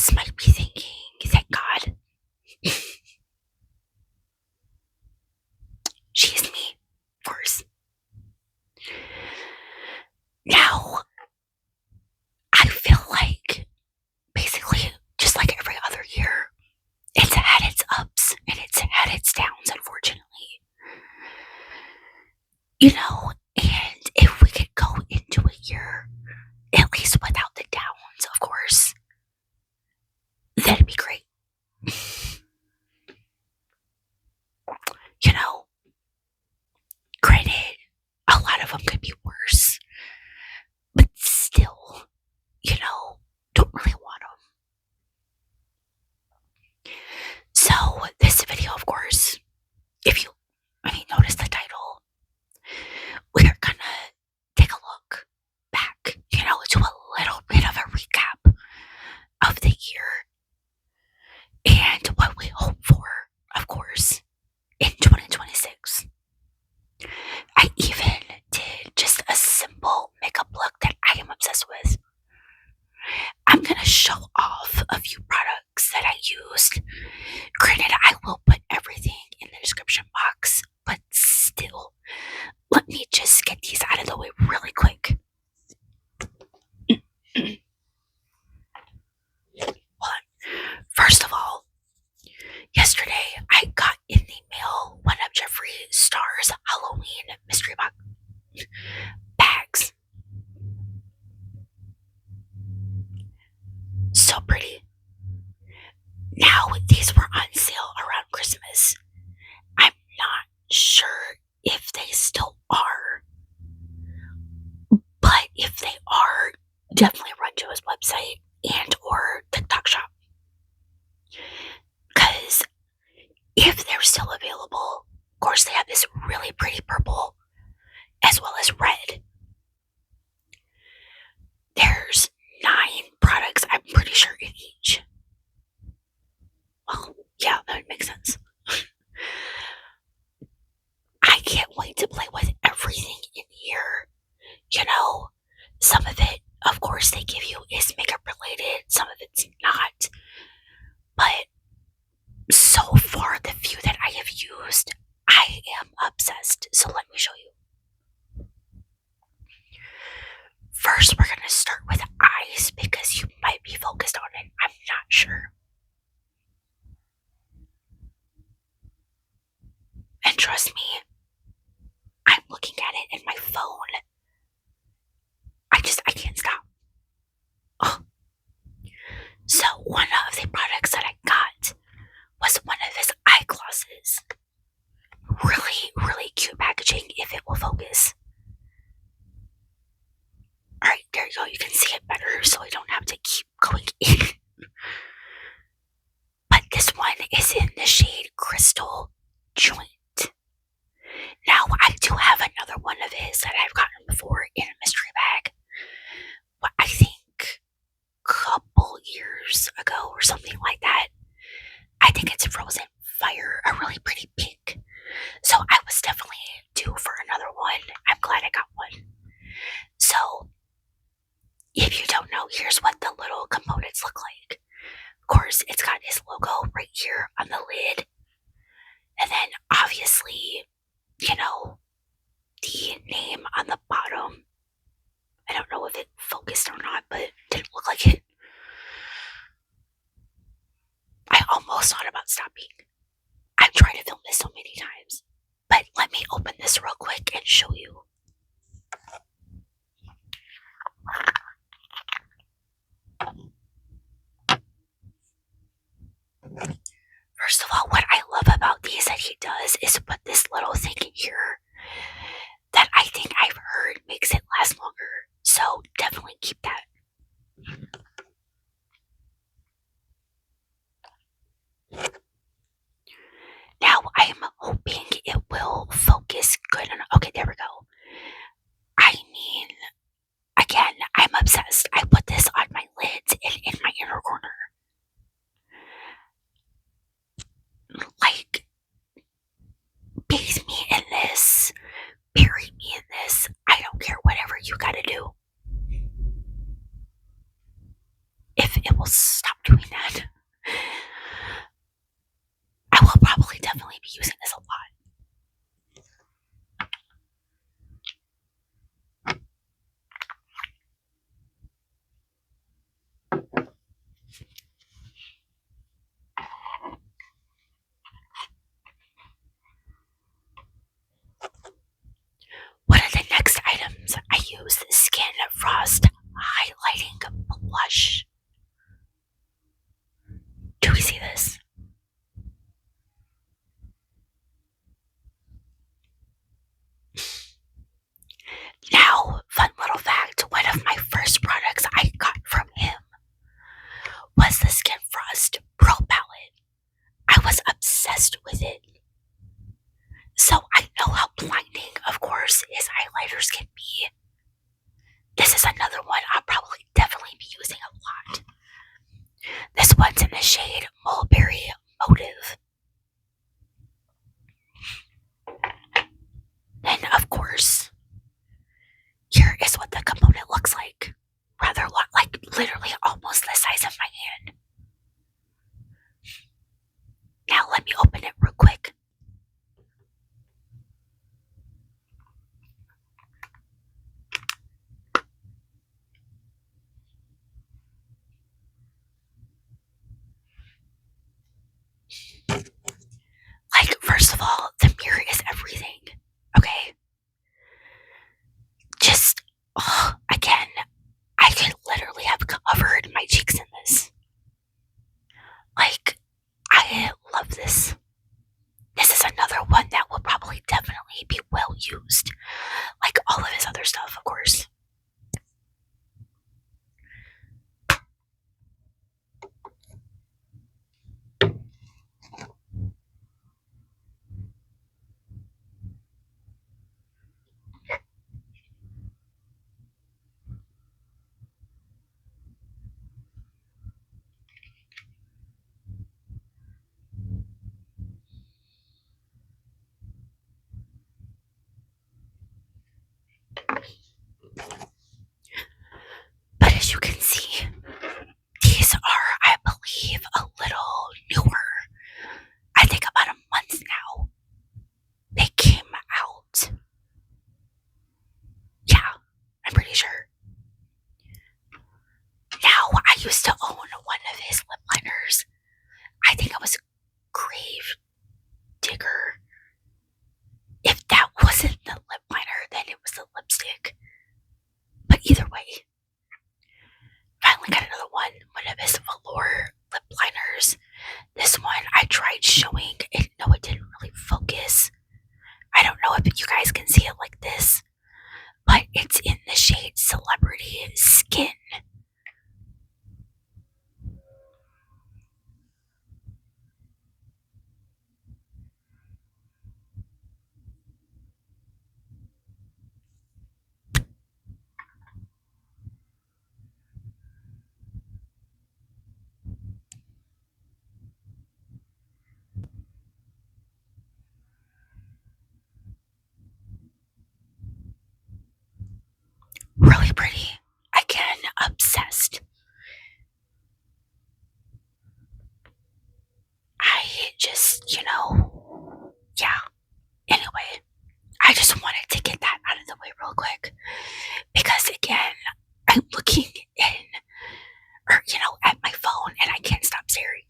just might be thinking, thank God. She is me, of course. Now, I feel like, basically, just like every other year, it's had its ups and it's had its downs, unfortunately. And if we could go into a year, at least without the downs, of course, that'd be great. Granted, a lot of them could be worse, but still, don't really want them. So this video, of course, if you, notice the title, we're gonna take a look back, to a little bit of a recap of the year and what we hope for, of course, in 2026. I even did just a simple makeup look that I am obsessed with. I'm gonna show off a few products that I used. Granted, I will put everything in the description box, but still, let me just get these out of the way really quick. First of all, yesterday I got in the mail one of Jeffree Star's Halloween mystery box bags. So pretty. Now, these were on sale around Christmas. I'm not sure if they still are, but if they are, definitely run to his website and or TikTok shop. Because if they're still available, of course they have this really pretty purple as well as red. There's 9 products, I'm pretty sure, in each. Well, yeah, that would make sense. I can't wait to play with everything in here. Some of it, of course, they give you is makeup related, some of it's not. But so far, the few that I have used, I am obsessed. So let me show you. First, we're going to start with eyes because you might be focused on it. I'm not sure. And trust me, I'm looking at it in my phone. I can't stop. Oh. So one of the products that I got was one of his eye glosses. Really, really cute packaging if it will focus. Alright, there you go. You can see it better so I don't have to keep going in. But this one is in the shade Crystal Joint. Now, I do have another one of his that I've gotten before in a mystery bag. But I think a couple years ago or something like that. I think it's Frozen Fire, a really pretty pink. So I was definitely due for another one. I'm glad I got one. So, if you don't know, here's what the little components look like. Of course, it's got his logo right here on the lid. And then, obviously, the name on the bottom. I don't know if it focused or not, but it didn't look like it. I almost thought about stopping. I've tried to film this so many times. But let me open this real quick and show you. First of all, what I love about these that he does is put this little thing in here that I think I've heard makes it last longer. So definitely keep that. Now I am hoping it will focus good enough. Okay, there we go. Again, I'm obsessed. I put this on my lids and in my inner corner. Like, bathe me in this, bury me in this. I don't care, whatever you gotta do. If it will stop doing that. used to own one of his lip liners. I think it was Grave Digger. If that wasn't the lip liner, then it was the lipstick. But either way, finally got another one of his velour lip liners. This one I tried showing it. No, it didn't really focus. I don't know if you guys can see it like this, but it's in the shade Celebrity Skin. Really pretty. Again, obsessed. I just, yeah. Anyway, I just wanted to get that out of the way real quick because, again, I'm looking at my phone and I can't stop staring.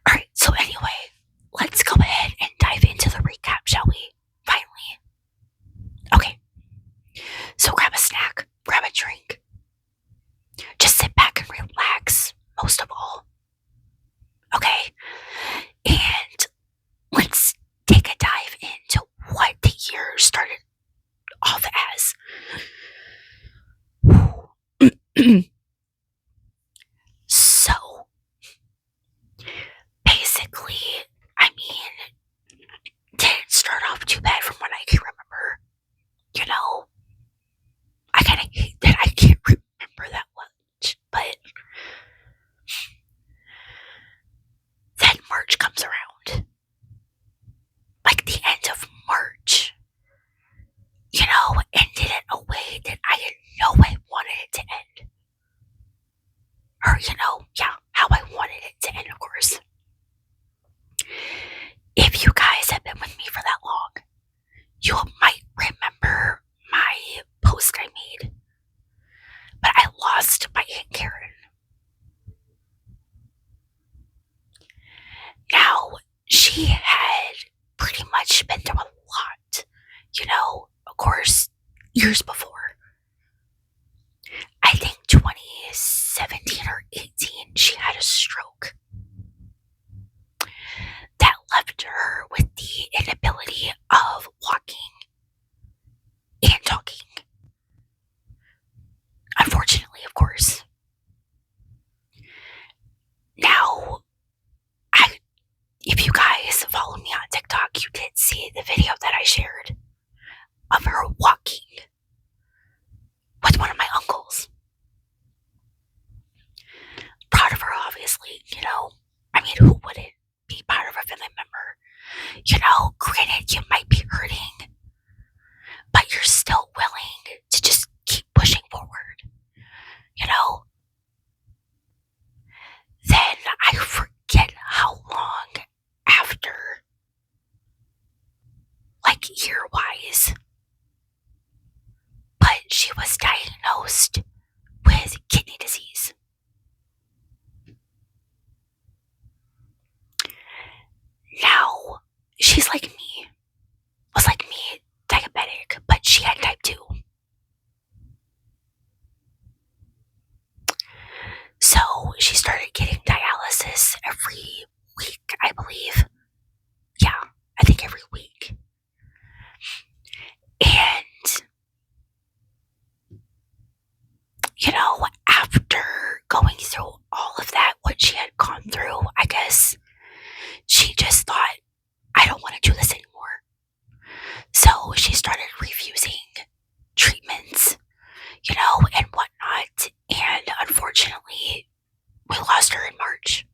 Alright, so anyway, let's go ahead and dive into the recap, shall we? Finally. Okay, so grab a snack, grab a drink. Just sit back and relax, most of all. Okay, and let's take a dive into what the year started off as. So, basically, I mean, didn't start off too bad from what I can remember. I kind of hate that I can't remember that much, but then March comes around. Like the end of March, ended in a way that I didn't know I wanted it to end. Or, how I wanted it to end, of course. If you guys have been with me for that long, you might remember my post I made. But I lost my Aunt Karen. Now, she had pretty much been through a lot, of course, years before. I think 2017 or 18, she had a stroke that left her with the inability of walking and talking. Unfortunately, of course. Now, if you guys follow me on TikTok, you did see the video that I shared of her walking with one of my uncles. Proud of her, obviously, I mean, who wouldn't be proud of a family member? Granted, you might be hurting, but you're still willing to just keep pushing forward, Then I forget how long after, like year-wise, but she was diagnosed with kidney disease. Now, she's was like me, diabetic, but she had type 2. So she started getting dialysis every week, I believe. Yeah, I think every week. And, after going through all of that, what she had gone through, I guess, she just thought, I don't want to do this anymore. So she started refusing treatments, and whatnot. And unfortunately, we lost her in March.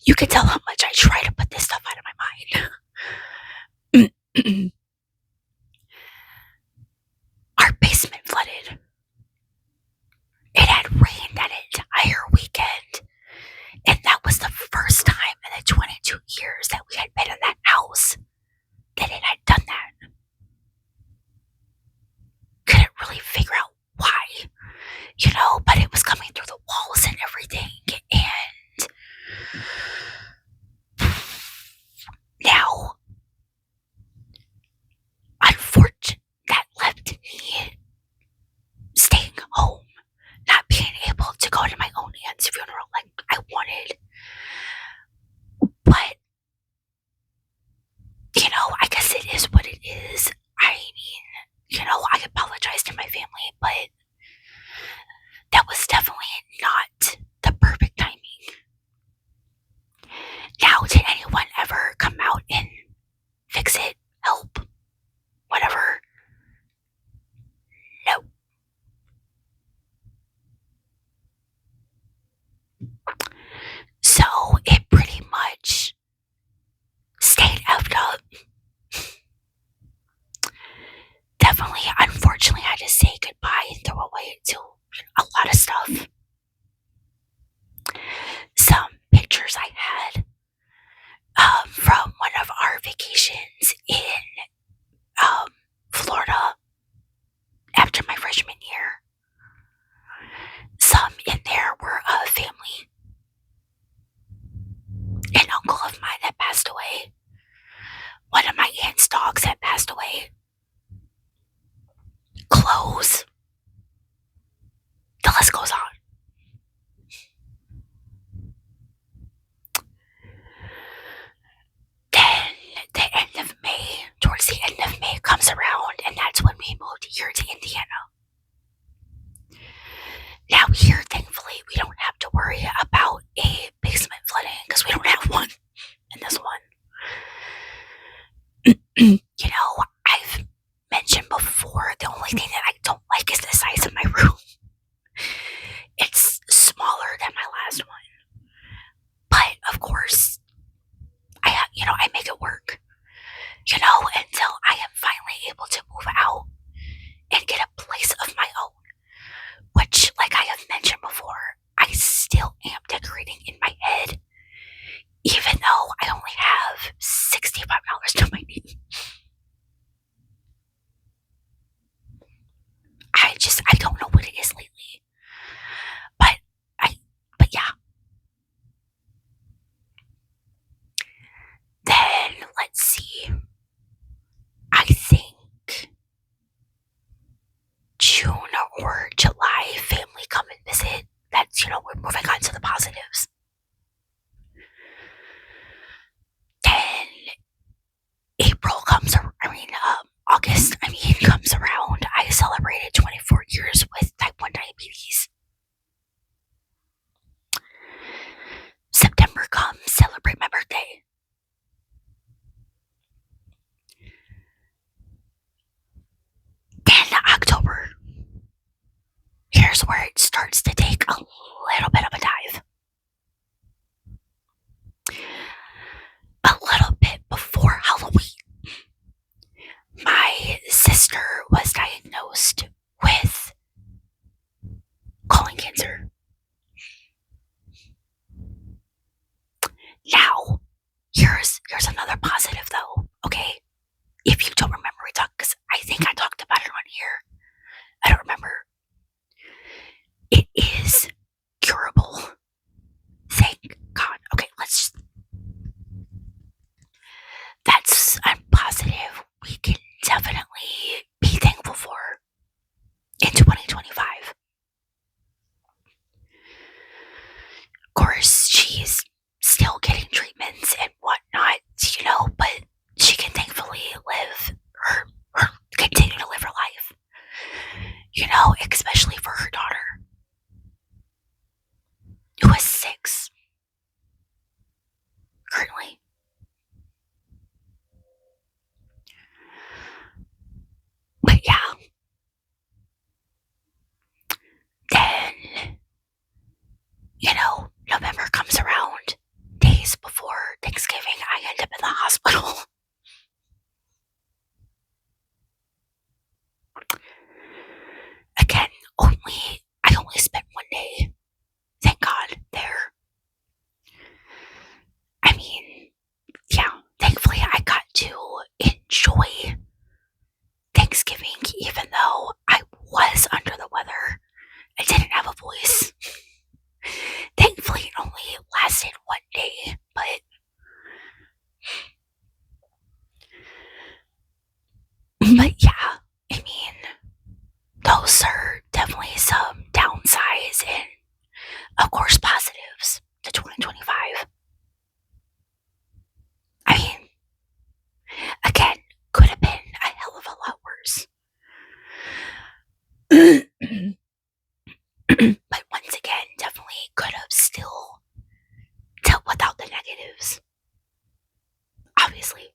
You can tell how much I try to put this stuff out of my mind. Our basement flooded. It had rained that entire weekend, and that was the first time in the 22 years that we had been in that house that it had done that. Couldn't really figure out why, but it was coming through the walls and everything, and now, unfortunately, that left me staying home, not being able to go to my own aunt's funeral like I wanted. But, I guess it is what it is. I mean, I apologize to my family, but that was definitely not the perfect timing. Now, did anyone ever come out and fix it, help, whatever? No. So it pretty much stayed effed up. Definitely, unfortunately, I had to say goodbye and throw away to a lot of stuff. Some pictures I had from one of our vacations in Florida after my freshman year. Some in there were a family. An uncle of mine that passed away. One of my aunt's dogs that passed away. Clothes. The list goes on. Then the end of May, towards the end of May comes around, and that's when we moved here to Indiana. Now here, thankfully, we don't have to worry about a basement flooding because we don't have one in this one. I've mentioned before, the only thing that I don't like is the size of my room. It's smaller than my last one. But, of course, I make it work, until I am finally able to move out and get a place of my own, which, like I have mentioned before, I still am decorating in my head, even though I only have $65 to my name. I don't know what it is lately, but yeah. Then, let's see, I think June or July, family come and visit. That's, we're moving on to the positives. Then August comes around. I celebrated 24 years with type 1 diabetes. September comes, celebrate my birthday. Then October. Here's where it starts to take a little bit of a dive. A little bit before Halloween, my sister was diagnosed with colon cancer. Now, here's another positive though, okay? If you don't remember, because I think I talked about it on here. I don't remember. It is curable. Thank God. Okay, that's a positive we can definitely be thankful for in 2025. Of course, she's still getting treatments and whatnot, days before Thanksgiving, I end up in the hospital. Again, I only spent 1 day, thank God, there. I mean, yeah, thankfully I got to enjoy Thanksgiving even though I was under the weather. I didn't have a voice. Thankfully it only lasted 1 day, but yeah, I mean, those are definitely some downsides and, of course, positives to 2025. I mean, again, could have been a hell of a lot worse. But once again, definitely could have still dealt without the negatives. Obviously.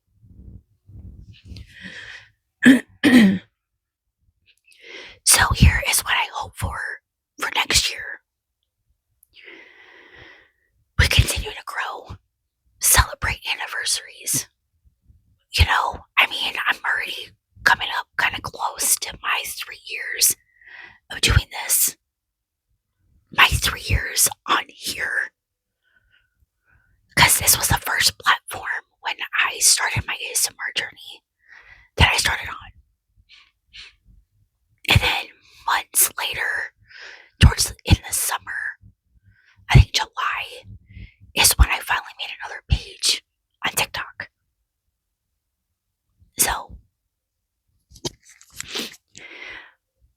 So here is what I hope for next year. We continue to grow, celebrate anniversaries. You know, I mean, I'm already coming up kind of close to my 3 years of doing this. My 3 years on here. Because this was the first platform when I started my ASMR journey that I started on. And then months later, in the summer, I think July, is when I finally made another page on TikTok. So,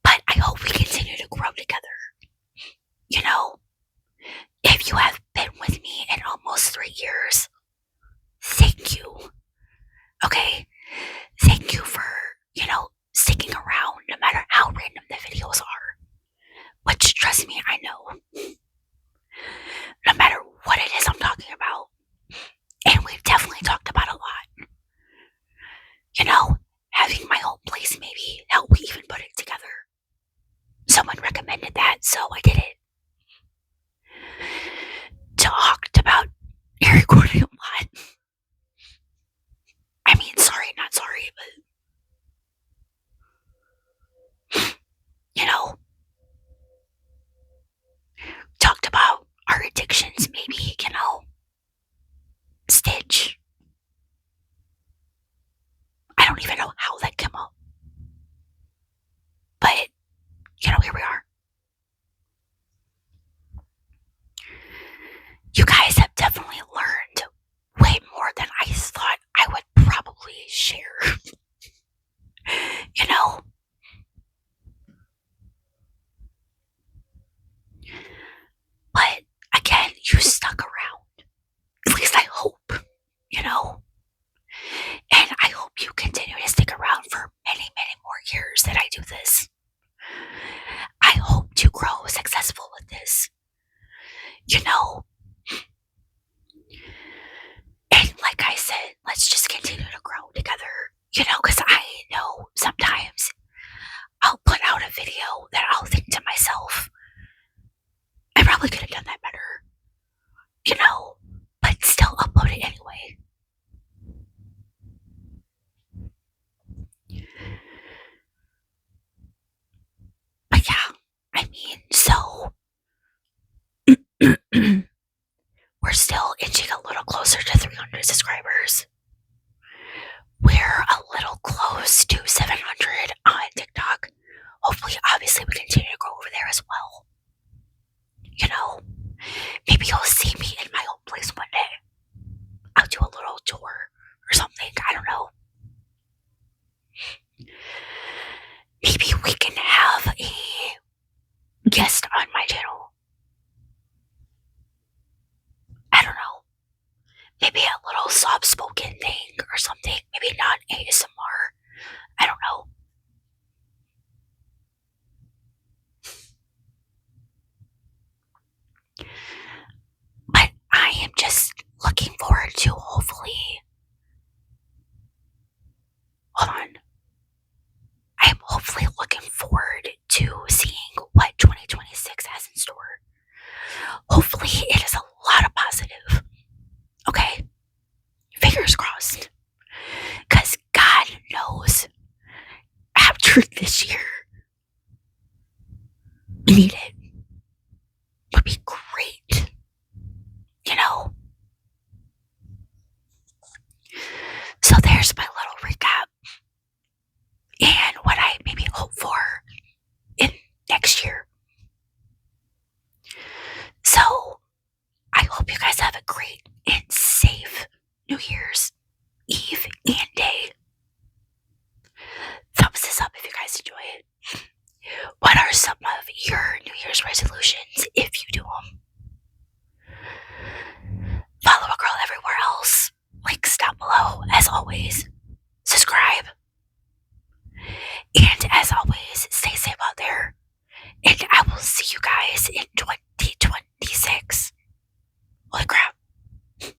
but I hope we continue to grow together. You know, if you have been with me in almost 3 years, thank you. Okay? Thank you for, sticking around no matter how random the videos are. Which, trust me, I know. No matter what it is I'm talking about. And we've definitely talked about a lot. You know, having my own place maybe helped me even put it together. Someone recommended that, so I did it. Talked about recording a lot. I mean, sorry, not sorry, but talked about our addictions, maybe, Stitch. I don't even know how that came up. But, here we are. You guys have definitely learned way more than I thought I would probably share. But again, you stuck around. At least I hope, And I hope you continue to stick around for many, many more years that I do this. I hope to grow successful with this. And like I said, let's just continue to grow together. Because I know sometimes I'll put out a video that I'll think to myself, I probably could have done that better. But still upload it anyway. But yeah, I mean, so we're still inching a little closer to 300 subscribers. We're a little close to 700 on TikTok. Hopefully, obviously, we continue to grow over there as well. Maybe you'll see me in my own place one day. I'll do a little tour or something. I don't know. Maybe we can have a guest on my channel. I don't know. Maybe a little soft-spoken thing or something. Maybe not ASMR. I don't know. But I am just looking forward to hopefully. Hold on. I am hopefully looking forward to seeing what 2026 has in store. Hopefully it is a lot of positive. fingers crossed. Because God knows, after this year, we need it. Would be great. You know? So there's my little recap. And what I maybe hope for in next year. So I hope you guys have a great and safe New Year's.